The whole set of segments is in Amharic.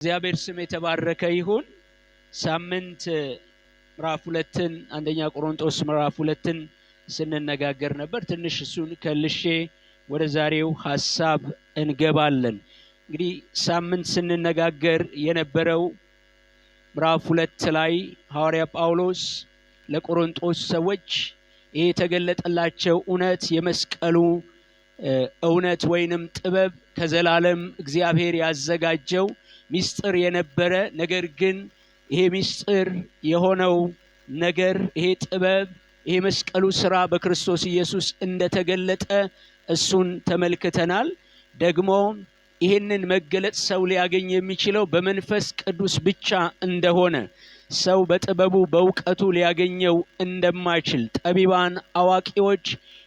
እግዚአብሔር ስም የተባረከ ይሁን። ሳምንት ምዕራፍ 2 አንደኛ ቆሮንቶስ ምዕራፍ 2 ስንነጋገር ነበር። ትንሽ እሱን ከልሼ ወደ ዛሬው ሐሳብ እንገባለን። እንግዲህ ሳምንት ስንነጋገር የነበረው ምዕራፍ 2 ላይ ሐዋርያ ጳውሎስ ለቆሮንቶስ ሰዎች ይሄ የተገለጠላቸው እውነት የመስቀሉ እውነት ወይንም ጥበብ ከዘላለም እግዚአብሔር ያዘጋጀው ሚስጥር የነበረ ነገር ግን ይሄ ሚስጥር የሆነው ነገር ይሄ ጥበብ ይሄ መስቀሉ ሥራ በክርስቶስ ኢየሱስ እንደተገለጠ እሱን ተመልክተናል። ደግሞ ይሄንን መገለጥ ሰው ሊያገኝ የሚችለው በመንፈስ ቅዱስ ብቻ እንደሆነ ሰው በጥበቡ በእውቀቱ ሊያገኘው እንደማይችል ጠቢባን አዋቂዎች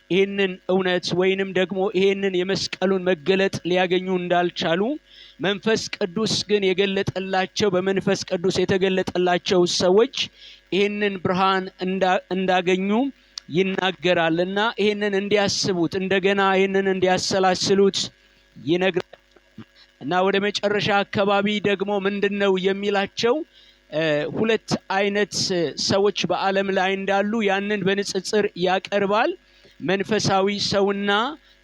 ይሄንን እውነት ወይንም ደግሞ ይሄንን የመስቀሉን መገለጥ ሊያገኙ እንዳልቻሉ መንፈስ ቅዱስ ግን የገለጠላቸው በመንፈስ ቅዱስ የተገለጠላቸው ሰዎች ይሄንን ብርሃን እንዳገኙ ይናገራልና ይሄንን እንዲያስቡት እንደገና ይሄንን እንዲያሰላስሉት ይነግራል። እና ወደ መጨረሻ አካባቢ ደግሞ ምንድነው የሚላቸው ሁለት አይነት ሰዎች በዓለም ላይ እንዳሉ ያንን በንጽጽር ያቀርባል። መንፈሳዊ ሰውና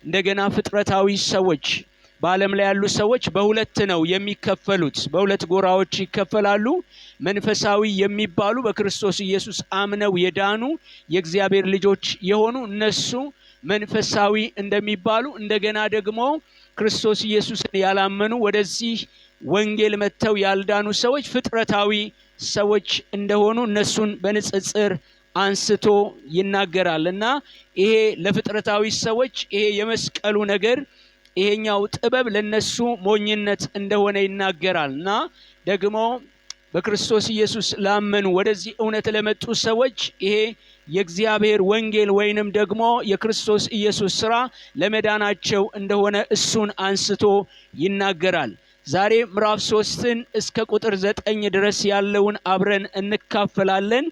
እንደገና ፍጥረታዊ ሰዎች። በዓለም ላይ ያሉ ሰዎች በሁለት ነው የሚከፈሉት፣ በሁለት ጎራዎች ይከፈላሉ። መንፈሳዊ የሚባሉ በክርስቶስ ኢየሱስ አምነው የዳኑ የእግዚአብሔር ልጆች የሆኑ እነሱ መንፈሳዊ እንደሚባሉ፣ እንደገና ደግሞ ክርስቶስ ኢየሱስን ያላመኑ ወደዚህ ወንጌል መተው ያልዳኑ ሰዎች ፍጥረታዊ ሰዎች እንደሆኑ እነሱን በንጽጽር አንስቶ ይናገራልና ይሄ ለፍጥረታዊ ሰዎች ይሄ የመስቀሉ ነገር ይሄኛው ጥበብ ለነሱ ሞኝነት እንደሆነ ይናገራልና ደግሞ በክርስቶስ ኢየሱስ ላመኑ ወደዚህ እውነት ለመጡ ሰዎች ይሄ የእግዚአብሔር ወንጌል ወይንም ደግሞ የክርስቶስ ኢየሱስ ሥራ ለመዳናቸው እንደሆነ እሱን አንስቶ ይናገራል። ዛሬ ምዕራፍ 3 እስከ ቁጥር 9 ድረስ ያለውን አብረን እንካፈላለን።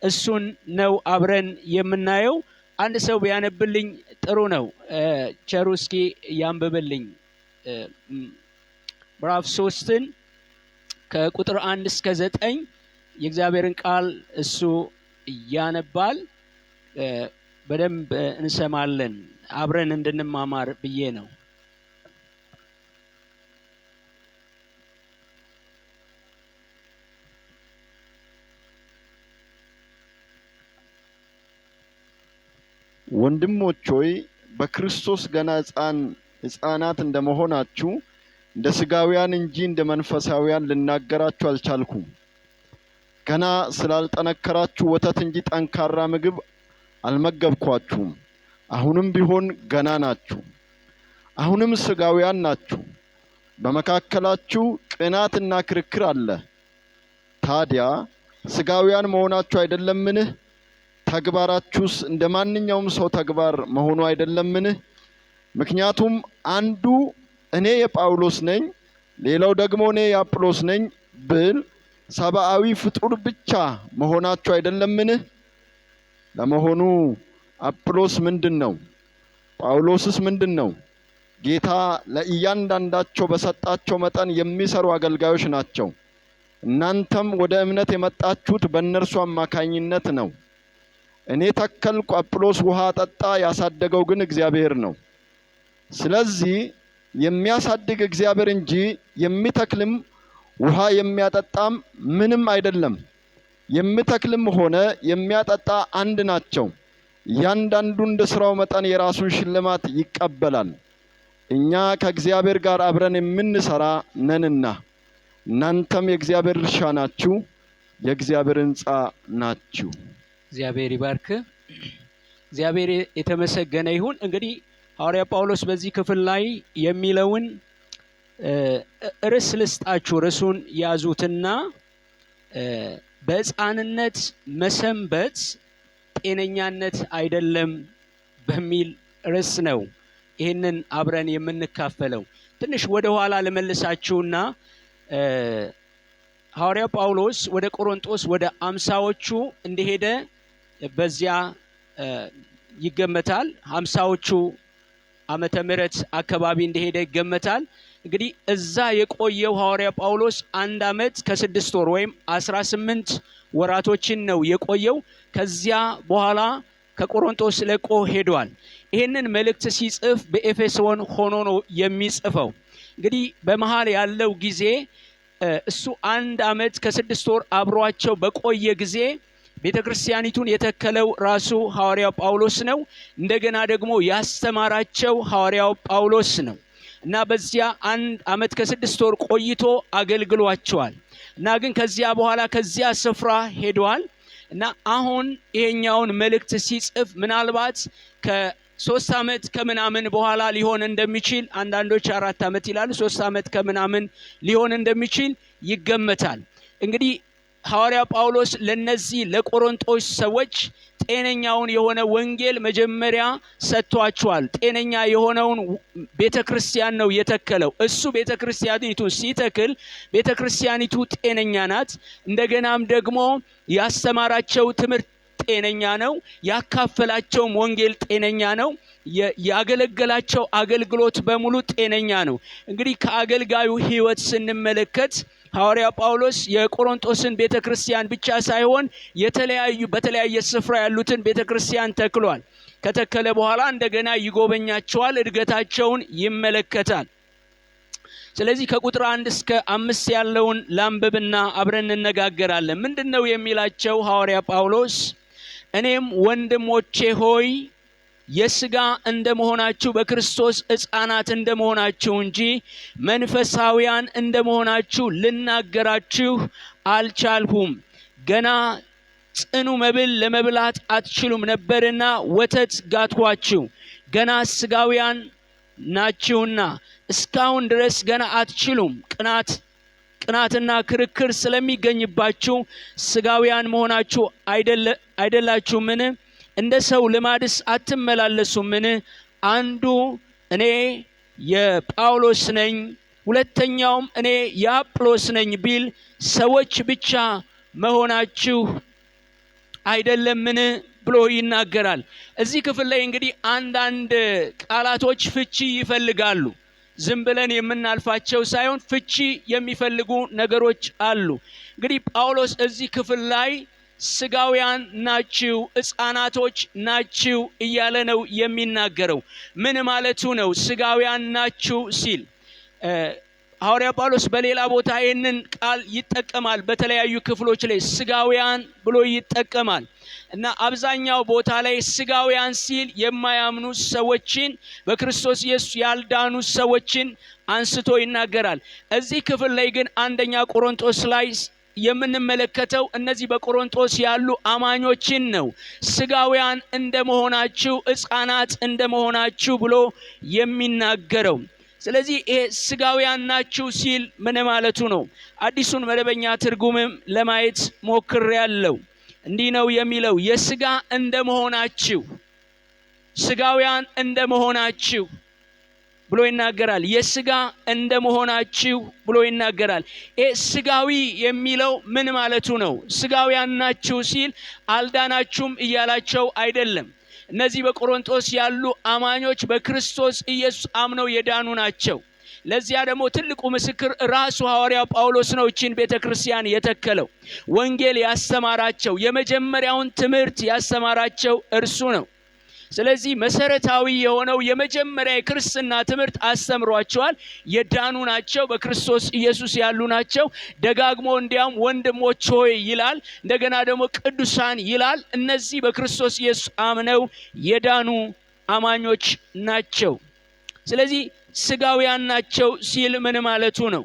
እሱን ነው አብረን የምናየው። አንድ ሰው ቢያነብልኝ ጥሩ ነው። ቸሩ እስኪ ያንብብልኝ። ምዕራፍ 3 ከቁጥር 1 እስከ 9 የእግዚአብሔርን ቃል እሱ ያነባል። በደንብ እንሰማለን። አብረን እንድንማማር ብዬ ነው። ወንድሞች ሆይ በክርስቶስ ገና ሕፃናት እንደመሆናችሁ እንደ ሥጋውያን እንጂ እንደ መንፈሳውያን ልናገራችሁ አልቻልኩም። ገና ስላልጠነከራችሁ ወተት እንጂ ጠንካራ ምግብ አልመገብኳችሁም። አሁንም ቢሆን ገና ናችሁ። አሁንም ሥጋውያን ናችሁ። በመካከላችሁ ቅናትና ክርክር አለ። ታዲያ ሥጋውያን መሆናችሁ አይደለምን? ተግባራችሁስ እንደ ማንኛውም ሰው ተግባር መሆኑ አይደለምን? ምክንያቱም አንዱ እኔ የጳውሎስ ነኝ፣ ሌላው ደግሞ እኔ የአጵሎስ ነኝ ብል ሰብአዊ ፍጡር ብቻ መሆናችሁ አይደለምን? ለመሆኑ አጵሎስ ምንድን ነው? ጳውሎስስ ምንድን ነው? ጌታ ለእያንዳንዳቸው በሰጣቸው መጠን የሚሰሩ አገልጋዮች ናቸው። እናንተም ወደ እምነት የመጣችሁት በእነርሱ አማካኝነት ነው። እኔ ተከልኩ፣ አጵሎስ ውሃ ጠጣ፣ ያሳደገው ግን እግዚአብሔር ነው። ስለዚህ የሚያሳድግ እግዚአብሔር እንጂ የሚተክልም ውሃ የሚያጠጣም ምንም አይደለም። የሚተክልም ሆነ የሚያጠጣ አንድ ናቸው። እያንዳንዱ እንደ ሥራው መጠን የራሱን ሽልማት ይቀበላል። እኛ ከእግዚአብሔር ጋር አብረን የምንሰራ ነንና እናንተም የእግዚአብሔር እርሻ ናችሁ፣ የእግዚአብሔር ሕንጻ ናችሁ። እግዚአብሔር ይባርክ። እግዚአብሔር የተመሰገነ ይሁን። እንግዲህ ሐዋርያ ጳውሎስ በዚህ ክፍል ላይ የሚለውን ርዕስ ልስጣችሁ። ርዕሱን ያዙትና በሕፃንነት መሰንበት ጤነኛነት አይደለም በሚል ርዕስ ነው ይህንን አብረን የምንካፈለው። ትንሽ ወደ ኋላ ልመልሳችሁና ሐዋርያ ጳውሎስ ወደ ቆሮንቶስ ወደ 50ዎቹ እንደሄደ በዚያ ይገመታል። 50ዎቹ ዓመተ ምህረት አካባቢ እንደሄደ ይገመታል። እንግዲህ እዛ የቆየው ሐዋርያ ጳውሎስ 1 ዓመት ከ6 ወር ወይም 18 ወራቶችን ነው የቆየው። ከዚያ በኋላ ከቆሮንቶስ ለቆ ሄዷል። ይሄንን መልእክት ሲጽፍ በኤፌሶን ሆኖ ነው የሚጽፈው። እንግዲህ በመሃል ያለው ጊዜ እሱ 1 ዓመት ከ6 ወር አብሯቸው በቆየ ጊዜ ቤተክርስቲያኒቱን የተከለው ራሱ ሐዋርያው ጳውሎስ ነው። እንደገና ደግሞ ያስተማራቸው ሐዋርያው ጳውሎስ ነው እና በዚያ 1 ዓመት ከ6 ወር ቆይቶ አገልግሏቸዋል እና ግን ከዚያ በኋላ ከዚያ ስፍራ ሄዷል እና አሁን ይሄኛውን መልእክት ሲጽፍ ምናልባት ከ3 ዓመት ከምናምን በኋላ ሊሆን እንደሚችል፣ አንዳንዶች 4 ዓመት ይላሉ፣ 3 ዓመት ከምናምን ሊሆን እንደሚችል ይገመታል። እንግዲህ ሐዋርያ ጳውሎስ ለነዚህ ለቆሮንቶስ ሰዎች ጤነኛውን የሆነ ወንጌል መጀመሪያ ሰጥቷቸዋል። ጤነኛ የሆነውን ቤተክርስቲያን ነው የተከለው። እሱ ቤተክርስቲያኒቱ ሲተክል ቤተክርስቲያኒቱ ጤነኛ ናት። እንደገናም ደግሞ ያስተማራቸው ትምህርት ጤነኛ ነው። ያካፈላቸውም ወንጌል ጤነኛ ነው። ያገለገላቸው አገልግሎት በሙሉ ጤነኛ ነው። እንግዲህ ከአገልጋዩ ሕይወት ስንመለከት ሐዋርያ ጳውሎስ የቆሮንቶስን ቤተክርስቲያን ብቻ ሳይሆን በተለያየ ስፍራ ያሉትን ቤተክርስቲያን ተክሏል። ከተከለ በኋላ እንደገና ይጎበኛቸዋል፣ እድገታቸውን ይመለከታል። ስለዚህ ከቁጥር 1 እስከ 5 ያለውን ላንብብና አብረን እንነጋገራለን። ምንድነው የሚላቸው ሐዋርያ ጳውሎስ? እኔም ወንድሞቼ ሆይ የሥጋ እንደመሆናችሁ በክርስቶስ ሕፃናት እንደመሆናችሁ እንጂ መንፈሳውያን እንደመሆናችሁ ልናገራችሁ አልቻልሁም። ገና ጽኑ መብል ለመብላት አትችሉም ነበርና ወተት ጋትኋችሁ። ገና ሥጋውያን ናችሁና እስካሁን ድረስ ገና አትችሉም። ቅናትና ክርክር ስለሚገኝባችሁ ሥጋውያን መሆናችሁ አይደላችሁምን? እንደ ሰው ልማድስ አትመላለሱምን? አንዱ እኔ የጳውሎስ ነኝ፣ ሁለተኛውም እኔ የአጵሎስ ነኝ ቢል ሰዎች ብቻ መሆናችሁ አይደለምን ብሎ ይናገራል። እዚህ ክፍል ላይ እንግዲህ አንዳንድ ቃላቶች ፍቺ ይፈልጋሉ። ዝም ብለን የምናልፋቸው ሳይሆን ፍቺ የሚፈልጉ ነገሮች አሉ። እንግዲህ ጳውሎስ እዚህ ክፍል ላይ ሥጋውያን ናችሁ፣ ሕፃናቶች ናችሁ እያለ ነው የሚናገረው። ምን ማለቱ ነው? ሥጋውያን ናችሁ ሲል ሐዋርያ ጳውሎስ በሌላ ቦታ ይህንን ቃል ይጠቀማል። በተለያዩ ክፍሎች ላይ ሥጋውያን ብሎ ይጠቀማል እና አብዛኛው ቦታ ላይ ሥጋውያን ሲል የማያምኑ ሰዎችን፣ በክርስቶስ ኢየሱስ ያልዳኑ ሰዎችን አንስቶ ይናገራል። እዚህ ክፍል ላይ ግን 1ኛ ቆሮንቶስ ላይ የምንመለከተው እነዚህ በቆሮንቶስ ያሉ አማኞችን ነው። ሥጋውያን እንደመሆናችሁ ሕፃናት እንደመሆናችሁ ብሎ የሚናገረው። ስለዚህ ይሄ ሥጋውያን ናችሁ ሲል ምን ማለቱ ነው? አዲሱን መደበኛ ትርጉምም ለማየት ሞክሬያለሁ። እንዲህ ነው የሚለው፣ የሥጋ እንደመሆናችሁ፣ ሥጋውያን እንደመሆናችሁ ብሎ ይናገራል። የሥጋ እንደመሆናችሁ ብሎ ይናገራል። ይሄ ሥጋዊ የሚለው ምን ማለቱ ነው? ሥጋውያን ናችሁ ሲል አልዳናችሁም እያላቸው አይደለም። እነዚህ በቆሮንቶስ ያሉ አማኞች በክርስቶስ ኢየሱስ አምነው የዳኑ ናቸው። ለዚያ ደግሞ ትልቁ ምስክር ራሱ ሐዋርያው ጳውሎስ ነው። እቺን ቤተክርስቲያን የተከለው ወንጌል ያስተማራቸው፣ የመጀመሪያውን ትምህርት ያስተማራቸው እርሱ ነው። ስለዚህ መሰረታዊ የሆነው የመጀመሪያ የክርስትና ትምህርት አስተምሯቸዋል። የዳኑ ናቸው፣ በክርስቶስ ኢየሱስ ያሉ ናቸው። ደጋግሞ እንዲያውም ወንድሞች ሆይ ይላል፣ እንደገና ደግሞ ቅዱሳን ይላል። እነዚህ በክርስቶስ ኢየሱስ አምነው የዳኑ አማኞች ናቸው። ስለዚህ ሥጋውያን ናቸው ሲል ምን ማለቱ ነው?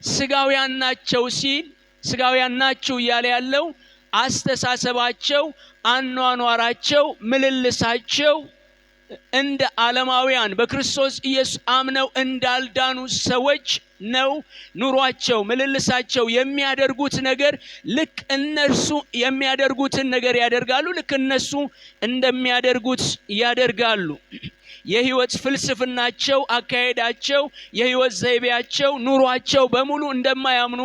ሥጋውያን ናቸው ሲል ሥጋውያን ናችሁ እያለ ያለው አስተሳሰባቸው፣ አኗኗራቸው፣ ምልልሳቸው እንደ ዓለማውያን በክርስቶስ ኢየሱስ አምነው እንዳልዳኑ ሰዎች ነው። ኑሯቸው፣ ምልልሳቸው፣ የሚያደርጉት ነገር ልክ እነርሱ የሚያደርጉትን ነገር ያደርጋሉ። ልክ እነሱ እንደሚያደርጉት ያደርጋሉ። የህይወት ፍልስፍናቸው፣ አካሄዳቸው፣ የህይወት ዘይቤያቸው፣ ኑሯቸው በሙሉ እንደማያምኑ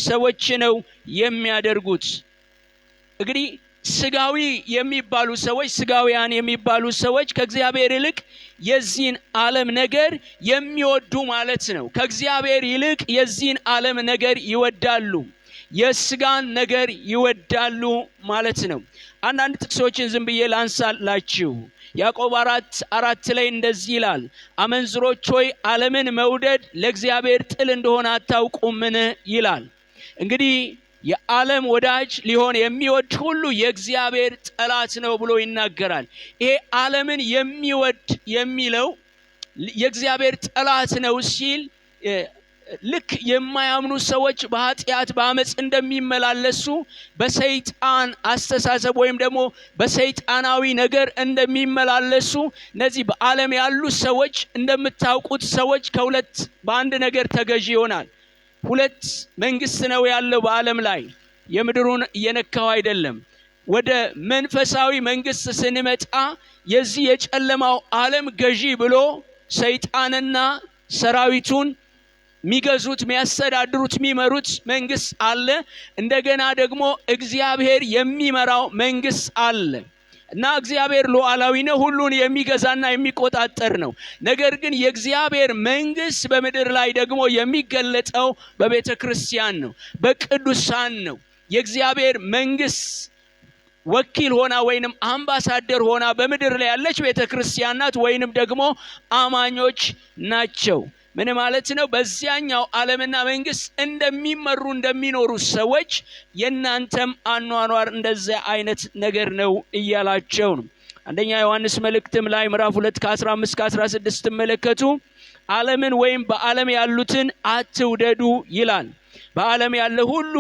ሰዎች ነው የሚያደርጉት። እንግዲህ ስጋዊ የሚባሉ ሰዎች ስጋውያን የሚባሉ ሰዎች ከእግዚአብሔር ይልቅ የዚህን ዓለም ነገር የሚወዱ ማለት ነው። ከእግዚአብሔር ይልቅ የዚህን ዓለም ነገር ይወዳሉ፣ የስጋን ነገር ይወዳሉ ማለት ነው። አንዳንድ ጥቅሶችን ዝም ብዬ ላንሳላችሁ። ያዕቆብ 4:4 ላይ እንደዚህ ይላል፣ አመንዝሮች ሆይ ዓለምን መውደድ ለእግዚአብሔር ጥል እንደሆነ አታውቁምን ይላል። እንግዲህ የዓለም ወዳጅ ሊሆን የሚወድ ሁሉ የእግዚአብሔር ጠላት ነው ብሎ ይናገራል። ይሄ ዓለምን የሚወድ የሚለው የእግዚአብሔር ጠላት ነው ሲል ልክ የማያምኑ ሰዎች በኃጢአት በአመጽ እንደሚመላለሱ በሰይጣን አስተሳሰብ ወይም ደግሞ በሰይጣናዊ ነገር እንደሚመላለሱ እነዚህ በዓለም ያሉ ሰዎች እንደምታውቁት ሰዎች ከሁለት በአንድ ነገር ተገዢ ይሆናል። ሁለት መንግስት ነው ያለው በዓለም ላይ፣ የምድሩን እየነካው አይደለም። ወደ መንፈሳዊ መንግስት ስንመጣ የዚህ የጨለማው ዓለም ገዢ ብሎ ሰይጣንና ሰራዊቱን ሚገዙት ሚያስተዳድሩት ሚመሩት መንግስት አለ። እንደገና ደግሞ እግዚአብሔር የሚመራው መንግስት አለ እና እግዚአብሔር ሉዓላዊ ነው፣ ሁሉን የሚገዛና የሚቆጣጠር ነው። ነገር ግን የእግዚአብሔር መንግስት በምድር ላይ ደግሞ የሚገለጠው በቤተ ክርስቲያን ነው፣ በቅዱሳን ነው። የእግዚአብሔር መንግስት ወኪል ሆና ወይንም አምባሳደር ሆና በምድር ላይ ያለች ቤተ ክርስቲያን ናት፣ ወይንም ደግሞ አማኞች ናቸው። ምን ማለት ነው? በዚያኛው ዓለምና መንግስት እንደሚመሩ እንደሚኖሩ ሰዎች የናንተም አኗኗር እንደዚያ አይነት ነገር ነው እያላቸው ነው። አንደኛ ዮሐንስ መልእክትም ላይ ምዕራፍ 2 ከ15-16 ተመለከቱ። ዓለምን ወይም በዓለም ያሉትን አትውደዱ ይላል። በዓለም ያለ ሁሉ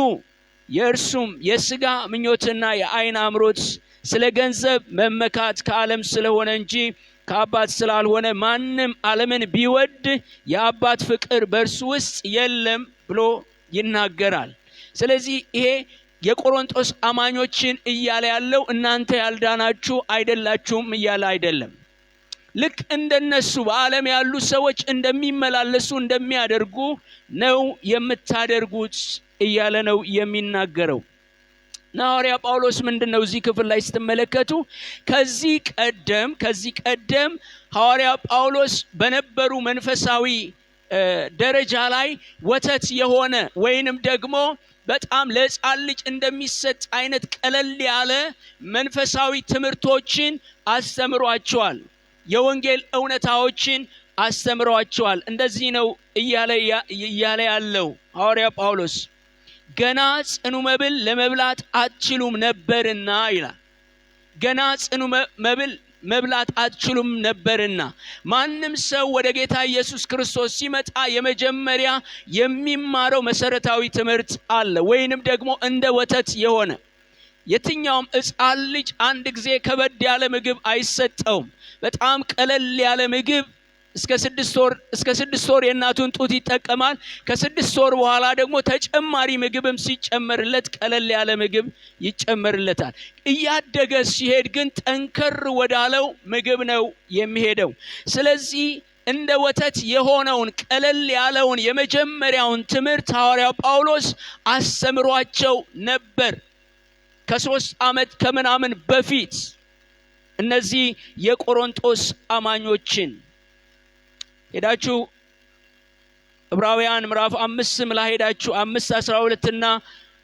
የእርሱም የሥጋ ምኞትና የዓይን አምሮት ስለ ገንዘብ መመካት ከዓለም ስለሆነ እንጂ ከአባት ስላልሆነ ማንም ዓለምን ቢወድ የአባት ፍቅር በእርሱ ውስጥ የለም ብሎ ይናገራል። ስለዚህ ይሄ የቆሮንቶስ አማኞችን እያለ ያለው እናንተ ያልዳናችሁ አይደላችሁም እያለ አይደለም። ልክ እንደነሱ በዓለም ያሉ ሰዎች እንደሚመላለሱ እንደሚያደርጉ ነው የምታደርጉት እያለ ነው የሚናገረው። ሐዋርያ ጳውሎስ ምንድነው እዚህ ክፍል ላይ ስትመለከቱ ከዚህ ቀደም ሐዋርያ ጳውሎስ በነበሩ መንፈሳዊ ደረጃ ላይ ወተት የሆነ ወይንም ደግሞ በጣም ለሕፃን ልጅ እንደሚሰጥ አይነት ቀለል ያለ መንፈሳዊ ትምህርቶችን አስተምሯቸዋል። የወንጌል እውነታዎችን አስተምሯቸዋል። እንደዚህ ነው እያለ ያለው ሐዋርያ ጳውሎስ ገና ጽኑ መብል ለመብላት አትችሉም ነበርና ይላል። ገና ጽኑ መብል መብላት አትችሉም ነበርና። ማንም ሰው ወደ ጌታ ኢየሱስ ክርስቶስ ሲመጣ የመጀመሪያ የሚማረው መሰረታዊ ትምህርት አለ፣ ወይንም ደግሞ እንደ ወተት የሆነ የትኛውም ሕፃን ልጅ አንድ ጊዜ ከበድ ያለ ምግብ አይሰጠውም። በጣም ቀለል ያለ ምግብ እስከ 6 ወር የእናቱን ጡት ይጠቀማል። ከ6 ወር በኋላ ደግሞ ተጨማሪ ምግብም ሲጨመርለት ቀለል ያለ ምግብ ይጨመርለታል። እያደገ ሲሄድ ግን ጠንከር ወዳለው ምግብ ነው የሚሄደው። ስለዚህ እንደ ወተት የሆነውን ቀለል ያለውን የመጀመሪያውን ትምህርት ሐዋርያው ጳውሎስ አስተምሯቸው ነበር። ከ3 ዓመት ከምናምን በፊት እነዚህ የቆሮንቶስ አማኞችን ሄዳችሁ ዕብራውያን ምዕራፍ 5 ላይ ሄዳችሁ 5:12 እና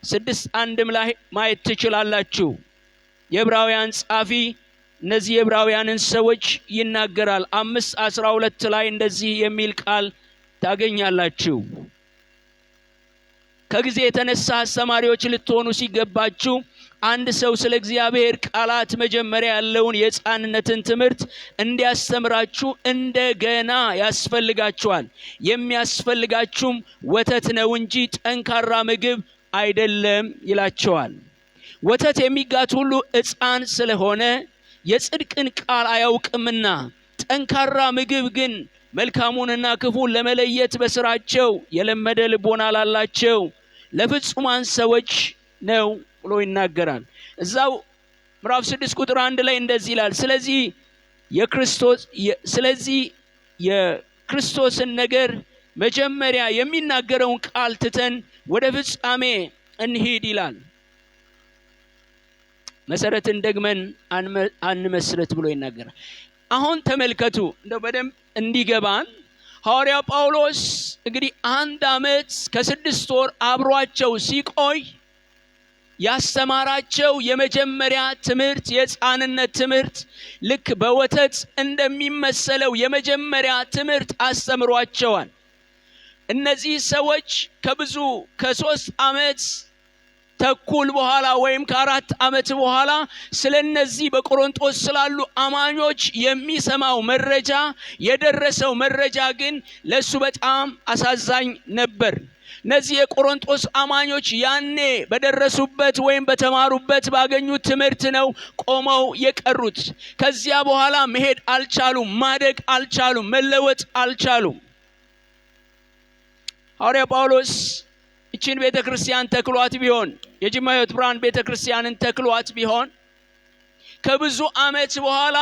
6:1 ላይ ማየት ትችላላችሁ። የዕብራውያን ጻፊ እነዚህ የዕብራውያንን ሰዎች ይናገራል። 5:12 ላይ እንደዚህ የሚል ቃል ታገኛላችሁ። ከጊዜ የተነሳ አስተማሪዎች ልትሆኑ ሲገባችሁ አንድ ሰው ስለ እግዚአብሔር ቃላት መጀመሪያ ያለውን የሕፃንነትን ትምህርት እንዲያስተምራችሁ እንደገና ያስፈልጋችኋል። የሚያስፈልጋችሁም ወተት ነው እንጂ ጠንካራ ምግብ አይደለም ይላቸዋል። ወተት የሚጋት ሁሉ ሕፃን ስለሆነ የጽድቅን ቃል አያውቅምና፣ ጠንካራ ምግብ ግን መልካሙንና ክፉን ለመለየት በስራቸው የለመደ ልቦና ላላቸው ለፍጹማን ሰዎች ነው ብሎ ይናገራል። እዛው ምዕራፍ 6 ቁጥር 1 ላይ እንደዚህ ይላል፣ ስለዚህ የክርስቶስን ነገር መጀመሪያ የሚናገረውን ቃል ትተን ወደ ፍጻሜ እንሂድ ይላል። መሰረትን ደግመን አንመስረት ብሎ ይናገራል። አሁን ተመልከቱ እንደው በደንብ እንዲገባን ሐዋርያው ጳውሎስ እንግዲህ 1 ዓመት ከ6 ወር አብሯቸው ሲቆይ ያስተማራቸው የመጀመሪያ ትምህርት የሕፃንነት ትምህርት ልክ በወተት እንደሚመሰለው የመጀመሪያ ትምህርት አስተምሯቸዋል። እነዚህ ሰዎች ከብዙ ከ3 ዓመት ተኩል በኋላ ወይም ከ4 ዓመት በኋላ ስለነዚህ በቆሮንቶስ ስላሉ አማኞች የሚሰማው መረጃ የደረሰው መረጃ ግን ለሱ በጣም አሳዛኝ ነበር። እነዚህ የቆሮንቶስ አማኞች ያኔ በደረሱበት ወይም በተማሩበት ባገኙት ትምህርት ነው ቆመው የቀሩት። ከዚያ በኋላ መሄድ አልቻሉም፣ ማደግ አልቻሉም፣ መለወጥ አልቻሉም። ሐዋርያ ጳውሎስ ይችን ቤተክርስቲያን ተክሏት ቢሆን የጅማ ሕይወት ብርሃን ቤተክርስቲያንን ተክሏት ቢሆን ከብዙ ዓመት በኋላ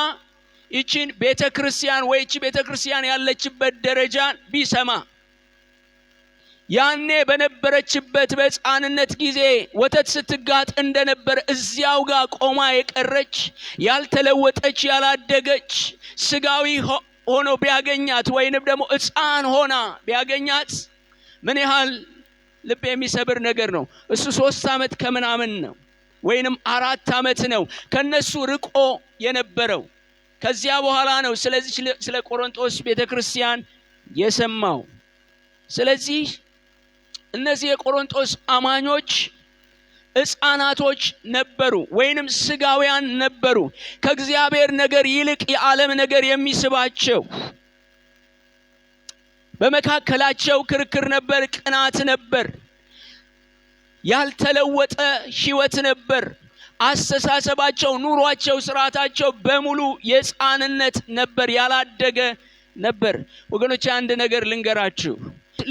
ይችን ቤተክርስቲያን ወይ ይቺ ቤተክርስቲያን ያለችበት ደረጃን ቢሰማ ያኔ በነበረችበት በሕፃንነት ጊዜ ወተት ስትጋጥ እንደነበር እዚያው ጋር ቆማ የቀረች ያልተለወጠች ያላደገች ስጋዊ ሆኖ ቢያገኛት ወይንም ደግሞ ሕፃን ሆና ቢያገኛት ምን ያህል ልብ የሚሰብር ነገር ነው። እሱ 3 ዓመት ከምናምን ነው ወይንም 4 ዓመት ነው ከነሱ ርቆ የነበረው። ከዚያ በኋላ ነው ስለዚህ ስለ ቆሮንቶስ ቤተክርስቲያን የሰማው። ስለዚህ እነዚህ የቆሮንቶስ አማኞች ሕፃናቶች ነበሩ ወይንም ስጋውያን ነበሩ። ከእግዚአብሔር ነገር ይልቅ የዓለም ነገር የሚስባቸው፣ በመካከላቸው ክርክር ነበር፣ ቅናት ነበር፣ ያልተለወጠ ሕይወት ነበር። አስተሳሰባቸው፣ ኑሯቸው፣ ስርዓታቸው በሙሉ የሕፃንነት ነበር፣ ያላደገ ነበር። ወገኖች አንድ ነገር ልንገራችሁ።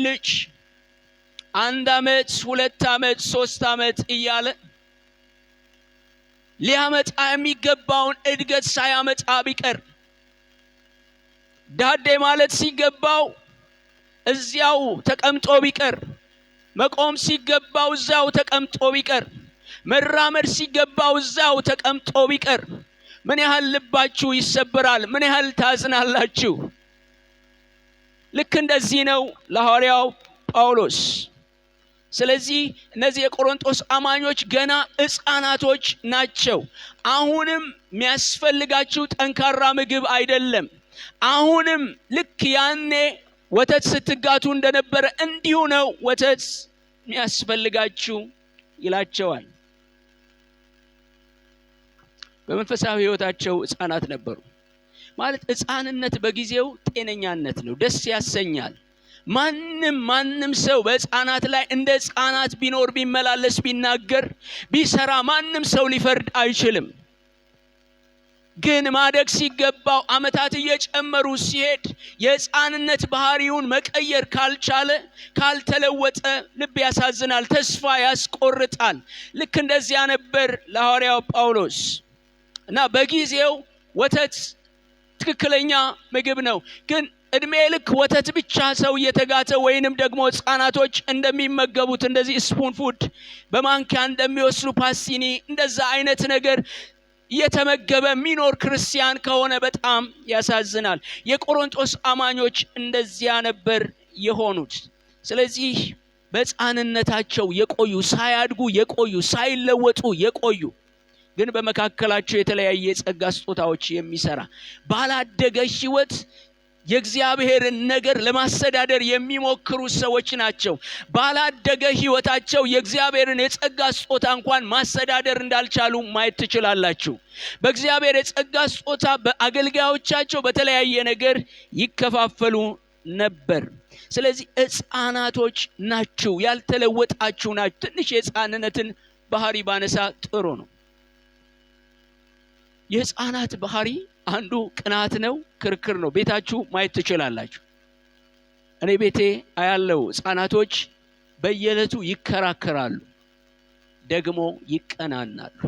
ልጅ 1 ዓመት 2 ዓመት 3 ዓመት እያለ ሊያመጣ የሚገባውን እድገት ሳያመጣ ቢቀር ዳዴ ማለት ሲገባው እዚያው ተቀምጦ ቢቀር፣ መቆም ሲገባው እዛው ተቀምጦ ቢቀር፣ መራመድ ሲገባው እዛው ተቀምጦ ቢቀር ምን ያህል ልባችሁ ይሰበራል? ምን ያህል ታዝናላችሁ? ልክ እንደዚህ ነው ለሐዋርያው ጳውሎስ። ስለዚህ እነዚህ የቆሮንቶስ አማኞች ገና ሕፃናቶች ናቸው። አሁንም የሚያስፈልጋችሁ ጠንካራ ምግብ አይደለም። አሁንም ልክ ያኔ ወተት ስትጋቱ እንደነበረ እንዲሁ ነው ወተት የሚያስፈልጋችሁ ይላቸዋል። በመንፈሳዊ ሕይወታቸው ሕፃናት ነበሩ። ማለት ሕፃንነት በጊዜው ጤነኛነት ነው፣ ደስ ያሰኛል። ማንም ሰው በሕፃናት ላይ እንደ ሕፃናት ቢኖር፣ ቢመላለስ፣ ቢናገር፣ ቢሰራ ማንም ሰው ሊፈርድ አይችልም። ግን ማደግ ሲገባው ዓመታት እየጨመሩ ሲሄድ የሕፃንነት ባህሪውን መቀየር ካልቻለ፣ ካልተለወጠ ልብ ያሳዝናል፣ ተስፋ ያስቆርጣል። ልክ እንደዚያ ነበር ለሐዋርያው ጳውሎስ እና በጊዜው ወተት ትክክለኛ ምግብ ነው። ግን እድሜ ልክ ወተት ብቻ ሰው እየተጋተ ወይንም ደግሞ ሕፃናቶች እንደሚመገቡት እንደዚህ ስፑን ፉድ በማንኪያ እንደሚወስዱ ፓስቲኒ እንደዛ አይነት ነገር እየተመገበ የሚኖር ክርስቲያን ከሆነ በጣም ያሳዝናል። የቆሮንቶስ አማኞች እንደዚያ ነበር የሆኑት። ስለዚህ በሕፃንነታቸው የቆዩ፣ ሳያድጉ የቆዩ፣ ሳይለወጡ የቆዩ ግን በመካከላቸው የተለያየ የጸጋ ስጦታዎች የሚሰራ ባላደገ ሕይወት የእግዚአብሔርን ነገር ለማስተዳደር የሚሞክሩ ሰዎች ናቸው። ባላደገ ሕይወታቸው የእግዚአብሔርን የጸጋ ስጦታ እንኳን ማስተዳደር እንዳልቻሉ ማየት ትችላላችሁ። በእግዚአብሔር የጸጋ ስጦታ በአገልጋዮቻቸው በተለያየ ነገር ይከፋፈሉ ነበር። ስለዚህ ሕፃናቶች ናችሁ፣ ያልተለወጣችሁ ናችሁ። ትንሽ የሕፃንነትን ባህሪ ባነሳ ጥሩ ነው። የሕፃናት ባህሪ አንዱ ቅናት ነው፣ ክርክር ነው። ቤታችሁ ማየት ትችላላችሁ። እኔ ቤቴ አያለው ሕፃናቶች በየዕለቱ ይከራከራሉ፣ ደግሞ ይቀናናሉ።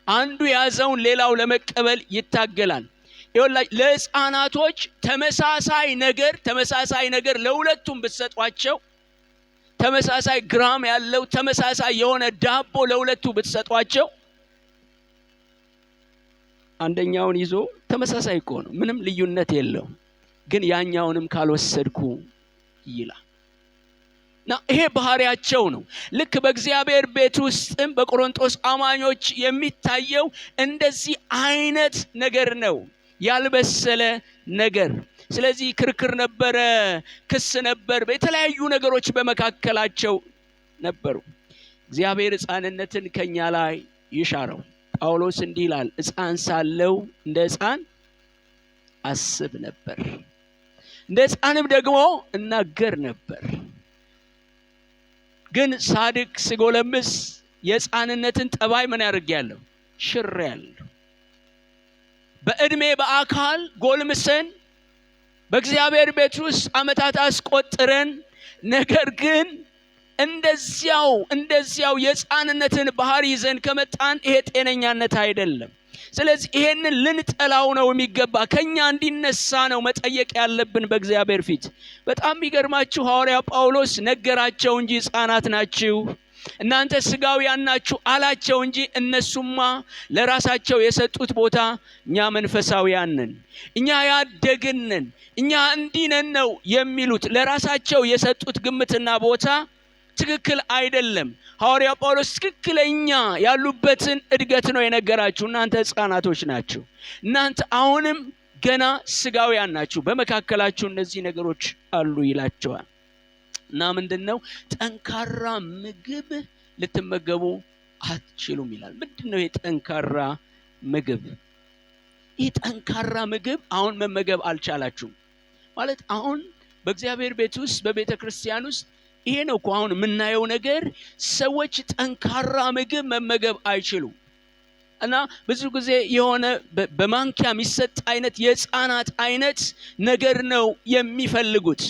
አንዱ ያዘውን ሌላው ለመቀበል ይታገላል። ይኸውላችሁ ለሕፃናቶች ተመሳሳይ ነገር ለሁለቱም ብትሰጧቸው፣ ተመሳሳይ ግራም ያለው ተመሳሳይ የሆነ ዳቦ ለሁለቱ ብትሰጧቸው አንደኛውን ይዞ ተመሳሳይ እኮ ነው፣ ምንም ልዩነት የለው፣ ግን ያኛውንም ካልወሰድኩ ይላል። እና ይሄ ባህሪያቸው ነው። ልክ በእግዚአብሔር ቤት ውስጥም በቆሮንቶስ አማኞች የሚታየው እንደዚህ አይነት ነገር ነው፣ ያልበሰለ ነገር። ስለዚህ ክርክር ነበረ፣ ክስ ነበር፣ የተለያዩ ነገሮች በመካከላቸው ነበሩ። እግዚአብሔር ሕፃንነትን ከኛ ላይ ይሻረው። ጳውሎስ እንዲህ ይላል፣ ሕፃን ሳለው እንደ ሕፃን አስብ ነበር፣ እንደ ሕፃንም ደግሞ እናገር ነበር። ግን ሳድግ ስጎለምስ የሕፃንነትን ጠባይ ምን ያደርጋለሁ? ሽሬያለሁ። በእድሜ በአካል ጎልምሰን በእግዚአብሔር ቤት ውስጥ ዓመታት አስቆጥረን፣ ነገር ግን እንደዚያው የሕፃንነትን ባህሪ ይዘን ከመጣን ይሄ ጤነኛነት አይደለም። ስለዚህ ይሄንን ልንጠላው ነው የሚገባ፣ ከኛ እንዲነሳ ነው መጠየቅ ያለብን በእግዚአብሔር ፊት። በጣም የሚገርማችሁ ሐዋርያ ጳውሎስ ነገራቸው እንጂ ሕፃናት ናችሁ እናንተ ስጋውያን ናችሁ አላቸው እንጂ እነሱማ ለራሳቸው የሰጡት ቦታ እኛ መንፈሳውያን ነን፣ እኛ ያደግን ነን፣ እኛ እንዲህ ነን ነው የሚሉት። ለራሳቸው የሰጡት ግምትና ቦታ ትክክል አይደለም። ሐዋርያ ጳውሎስ ትክክለኛ ያሉበትን እድገት ነው የነገራችሁ። እናንተ ሕፃናቶች ናችሁ፣ እናንተ አሁንም ገና ስጋውያን ናችሁ፣ በመካከላችሁ እነዚህ ነገሮች አሉ ይላቸዋል። እና ምንድነው? ጠንካራ ምግብ ልትመገቡ አትችሉም ይላል። ምንድነው የጠንካራ ምግብ? ይህ ጠንካራ ምግብ አሁን መመገብ አልቻላችሁም ማለት አሁን በእግዚአብሔር ቤት ውስጥ በቤተ ክርስቲያን ውስጥ ይሄ ነው እኮ አሁን የምናየው ነገር። ሰዎች ጠንካራ ምግብ መመገብ አይችሉም። እና ብዙ ጊዜ የሆነ በማንኪያ የሚሰጥ አይነት የሕፃናት አይነት ነገር ነው የሚፈልጉት።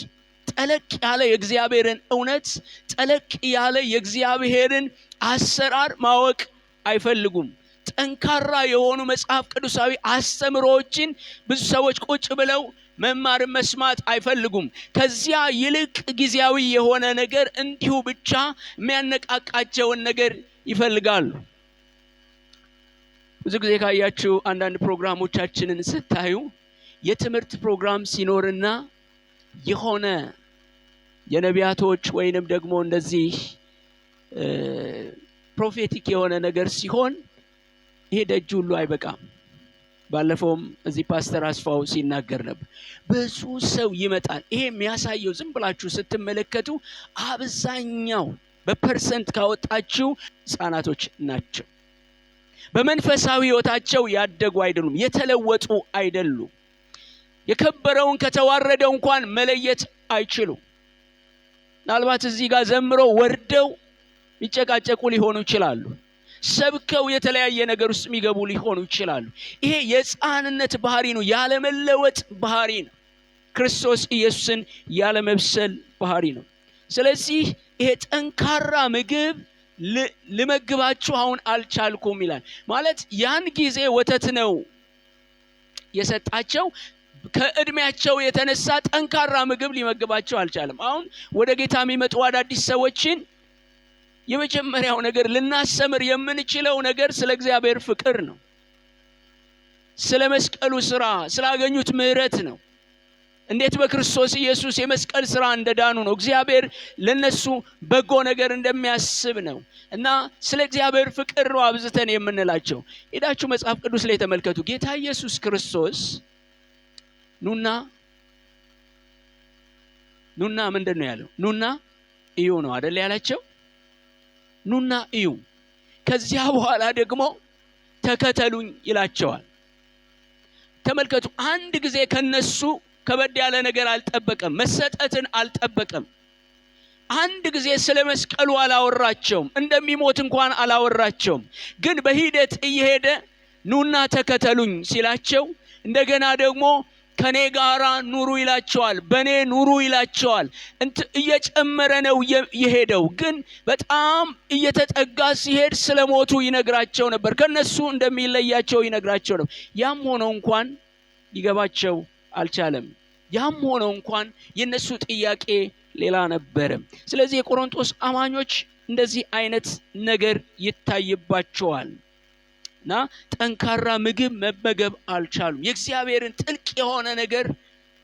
ጠለቅ ያለ የእግዚአብሔርን እውነት፣ ጠለቅ ያለ የእግዚአብሔርን አሰራር ማወቅ አይፈልጉም። ጠንካራ የሆኑ መጽሐፍ ቅዱሳዊ አስተምሮዎችን ብዙ ሰዎች ቁጭ ብለው መማር መስማት አይፈልጉም። ከዚያ ይልቅ ጊዜያዊ የሆነ ነገር እንዲሁ ብቻ የሚያነቃቃቸውን ነገር ይፈልጋሉ። ብዙ ጊዜ ካያችሁ አንዳንድ ፕሮግራሞቻችንን ስታዩ የትምህርት ፕሮግራም ሲኖርና የሆነ የነቢያቶች ወይንም ደግሞ እንደዚህ ፕሮፌቲክ የሆነ ነገር ሲሆን ይሄ ደጅ ሁሉ አይበቃም። ባለፈውም እዚህ ፓስተር አስፋው ሲናገር ነበር። ብዙ ሰው ይመጣል። ይሄ የሚያሳየው ዝም ብላችሁ ስትመለከቱ አብዛኛው በፐርሰንት ካወጣችሁ ሕፃናቶች ናቸው። በመንፈሳዊ ሕይወታቸው ያደጉ አይደሉም፣ የተለወጡ አይደሉም። የከበረውን ከተዋረደው እንኳን መለየት አይችሉም። ምናልባት እዚህ ጋር ዘምረው ወርደው ይጨቃጨቁ ሊሆኑ ይችላሉ። ሰብከው የተለያየ ነገር ውስጥ የሚገቡ ሊሆኑ ይችላሉ። ይሄ የሕፃንነት ባህሪ ነው፣ ያለመለወጥ ባህሪ ነው። ክርስቶስ ኢየሱስን ያለመብሰል ባህሪ ነው። ስለዚህ ይሄ ጠንካራ ምግብ ልመግባችሁ አሁን አልቻልኩም ይላል። ማለት ያን ጊዜ ወተት ነው የሰጣቸው። ከእድሜያቸው የተነሳ ጠንካራ ምግብ ሊመግባቸው አልቻለም። አሁን ወደ ጌታ የሚመጡ አዳዲስ ሰዎችን የመጀመሪያው ነገር ልናስተምር የምንችለው ነገር ስለ እግዚአብሔር ፍቅር ነው፣ ስለ መስቀሉ ስራ፣ ስላገኙት ምሕረት ነው። እንዴት በክርስቶስ ኢየሱስ የመስቀል ስራ እንደዳኑ ነው፣ እግዚአብሔር ለነሱ በጎ ነገር እንደሚያስብ ነው። እና ስለ እግዚአብሔር ፍቅር ነው አብዝተን የምንላቸው። ሄዳችሁ መጽሐፍ ቅዱስ ላይ ተመልከቱ። ጌታ ኢየሱስ ክርስቶስ ኑና ምንድነው ያለው? ኑና እዩ ነው አይደል ያላቸው? ኑና እዩ። ከዚያ በኋላ ደግሞ ተከተሉኝ ይላቸዋል። ተመልከቱ። አንድ ጊዜ ከነሱ ከበድ ያለ ነገር አልጠበቀም፣ መሰጠትን አልጠበቀም። አንድ ጊዜ ስለ መስቀሉ አላወራቸውም፣ እንደሚሞት እንኳን አላወራቸውም። ግን በሂደት እየሄደ ኑና ተከተሉኝ ሲላቸው እንደገና ደግሞ ከኔ ጋራ ኑሩ ይላቸዋል፣ በኔ ኑሩ ይላቸዋል። እየጨመረ ነው የሄደው። ግን በጣም እየተጠጋ ሲሄድ ስለሞቱ ይነግራቸው ነበር፣ ከነሱ እንደሚለያቸው ይነግራቸው ነበር። ያም ሆኖ እንኳን ሊገባቸው አልቻለም። ያም ሆኖ እንኳን የነሱ ጥያቄ ሌላ ነበረ። ስለዚህ የቆሮንቶስ አማኞች እንደዚህ አይነት ነገር ይታይባቸዋል። እና ጠንካራ ምግብ መመገብ አልቻሉም። የእግዚአብሔርን ጥልቅ የሆነ ነገር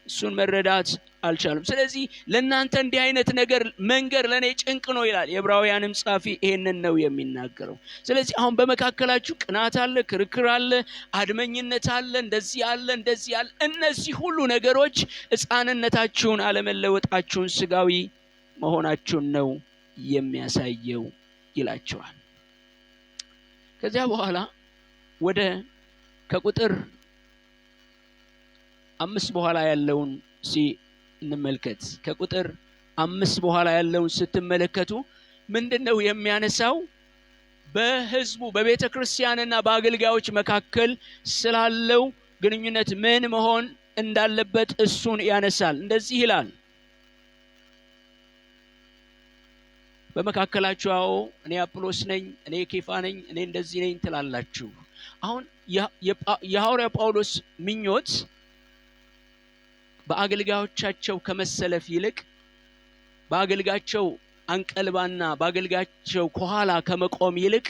እሱን መረዳት አልቻሉም። ስለዚህ ለእናንተ እንዲህ አይነት ነገር መንገር ለእኔ ጭንቅ ነው ይላል። የዕብራውያንም ጻፊ ይሄንን ነው የሚናገረው። ስለዚህ አሁን በመካከላችሁ ቅናት አለ፣ ክርክር አለ፣ አድመኝነት አለ፣ እንደዚህ አለ፣ እንደዚህ አለ። እነዚህ ሁሉ ነገሮች ሕፃንነታችሁን አለመለወጣችሁን፣ ስጋዊ መሆናችሁን ነው የሚያሳየው ይላቸዋል። ከዚያ በኋላ ወደ ከቁጥር 5 በኋላ ያለውን እንመልከት። ከቁጥር 5 በኋላ ያለውን ስትመለከቱ ምንድነው የሚያነሳው? በህዝቡ በቤተ ክርስቲያንና በአገልጋዮች መካከል ስላለው ግንኙነት ምን መሆን እንዳለበት እሱን ያነሳል። እንደዚህ ይላል፣ በመካከላችሁ አዎ እኔ አጵሎስ ነኝ፣ እኔ ኬፋ ነኝ፣ እኔ እንደዚህ ነኝ ትላላችሁ። አሁን የሐዋርያ ጳውሎስ ምኞት በአገልጋዮቻቸው ከመሰለፍ ይልቅ በአገልጋዮቻቸው አንቀልባና በአገልጋዮቻቸው ከኋላ ከመቆም ይልቅ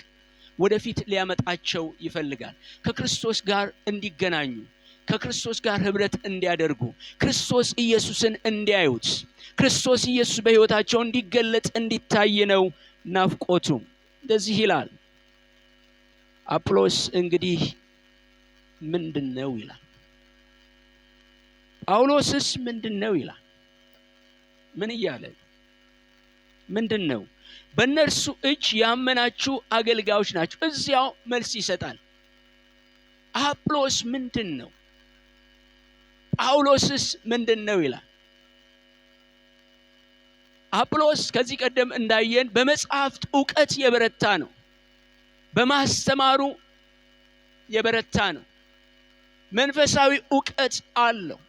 ወደፊት ሊያመጣቸው ይፈልጋል። ከክርስቶስ ጋር እንዲገናኙ፣ ከክርስቶስ ጋር ህብረት እንዲያደርጉ፣ ክርስቶስ ኢየሱስን እንዲያዩት፣ ክርስቶስ ኢየሱስ በህይወታቸው እንዲገለጥ እንዲታይ ነው ናፍቆቱ። እንደዚህ ይላል። አጵሎስ እንግዲህ ምንድነው ይላል። ጳውሎስስ ምንድነው ይላል። ምን እያለ ምንድነው? በእነርሱ እጅ ያመናችሁ አገልጋዮች ናቸው። እዚያው መልስ ይሰጣል። አጵሎስ ምንድነው? ጳውሎስስ ምንድነው ይላል። አጵሎስ ከዚህ ቀደም እንዳየን በመጽሐፍት ዕውቀት የበረታ ነው። በማስተማሩ የበረታ ነው። መንፈሳዊ ዕውቀት አለው።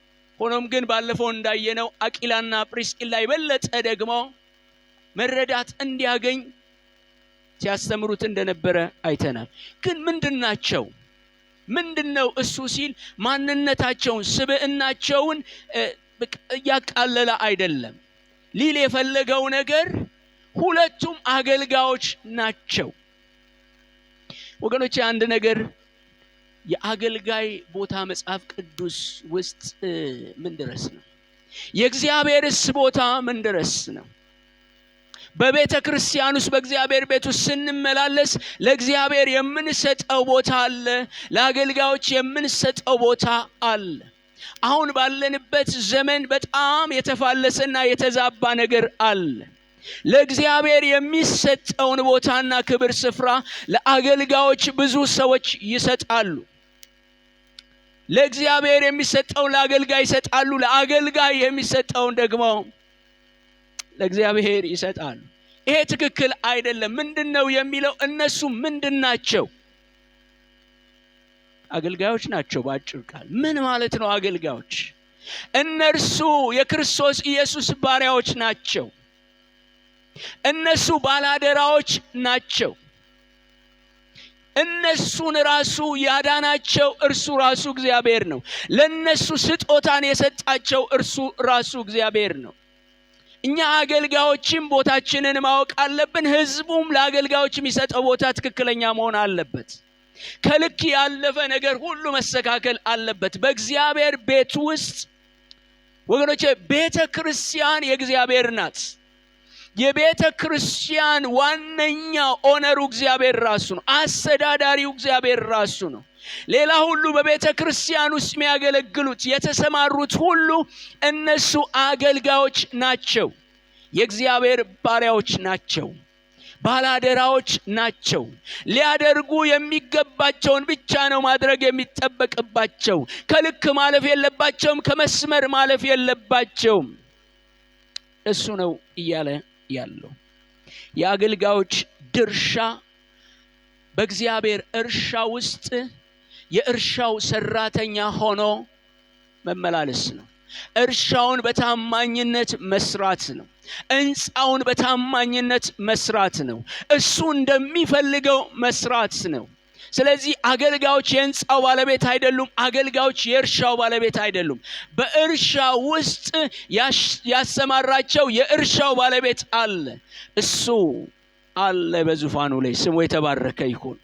ሆኖም ግን ባለፈው እንዳየነው አቂላና ጵርስቂላ ይበለጠ ደግሞ መረዳት እንዲያገኝ ሲያስተምሩት እንደነበረ አይተናል። ግን ምንድናቸው? ምንድነው እሱ ሲል ማንነታቸውን ስብዕናቸውን ያቃለለ አይደለም። ሊል የፈለገው ነገር ሁለቱም አገልጋዮች ናቸው። ወገኖቼ አንድ ነገር የአገልጋይ ቦታ መጽሐፍ ቅዱስ ውስጥ ምን ድረስ ነው? የእግዚአብሔርስ ቦታ ምን ድረስ ነው? በቤተ ክርስቲያን ውስጥ በእግዚአብሔር ቤት ውስጥ ስንመላለስ ለእግዚአብሔር የምንሰጠው ቦታ አለ፣ ለአገልጋዮች የምንሰጠው ቦታ አለ። አሁን ባለንበት ዘመን በጣም የተፋለሰና የተዛባ ነገር አለ። ለእግዚአብሔር የሚሰጠውን ቦታና ክብር ስፍራ ለአገልጋዮች ብዙ ሰዎች ይሰጣሉ። ለእግዚአብሔር የሚሰጠውን ለአገልጋይ ይሰጣሉ፣ ለአገልጋይ የሚሰጠውን ደግሞ ለእግዚአብሔር ይሰጣሉ። ይሄ ትክክል አይደለም። ምንድነው የሚለው? እነሱ ምንድናቸው? አገልጋዮች ናቸው። ባጭር ቃል ምን ማለት ነው አገልጋዮች? እነርሱ የክርስቶስ ኢየሱስ ባሪያዎች ናቸው። እነሱ ባላደራዎች ናቸው። እነሱን ራሱ ያዳናቸው እርሱ ራሱ እግዚአብሔር ነው። ለነሱ ስጦታን የሰጣቸው እርሱ ራሱ እግዚአብሔር ነው። እኛ አገልጋዮችም ቦታችንን ማወቅ አለብን። ህዝቡም ለአገልጋዮች የሚሰጠው ቦታ ትክክለኛ መሆን አለበት። ከልክ ያለፈ ነገር ሁሉ መስተካከል አለበት። በእግዚአብሔር ቤት ውስጥ ወገኖቼ ቤተ ክርስቲያን የእግዚአብሔር ናት። የቤተ ክርስቲያን ዋነኛ ኦነሩ እግዚአብሔር ራሱ ነው። አስተዳዳሪው እግዚአብሔር ራሱ ነው። ሌላ ሁሉ በቤተ ክርስቲያን ውስጥ የሚያገለግሉት የተሰማሩት ሁሉ እነሱ አገልጋዮች ናቸው። የእግዚአብሔር ባሪያዎች ናቸው። ባላደራዎች ናቸው። ሊያደርጉ የሚገባቸውን ብቻ ነው ማድረግ የሚጠበቅባቸው። ከልክ ማለፍ የለባቸውም። ከመስመር ማለፍ የለባቸውም። እሱ ነው እያለ ያለው። የአገልጋዮች ድርሻ በእግዚአብሔር እርሻ ውስጥ የእርሻው ሰራተኛ ሆኖ መመላለስ ነው። እርሻውን በታማኝነት መስራት ነው። ሕንፃውን በታማኝነት መስራት ነው። እሱ እንደሚፈልገው መስራት ነው። ስለዚህ አገልጋዮች የሕንፃው ባለቤት አይደሉም። አገልጋዮች የእርሻው ባለቤት አይደሉም። በእርሻ ውስጥ ያሰማራቸው የእርሻው ባለቤት አለ። እሱ አለ በዙፋኑ ላይ፣ ስሙ የተባረከ ይሁን።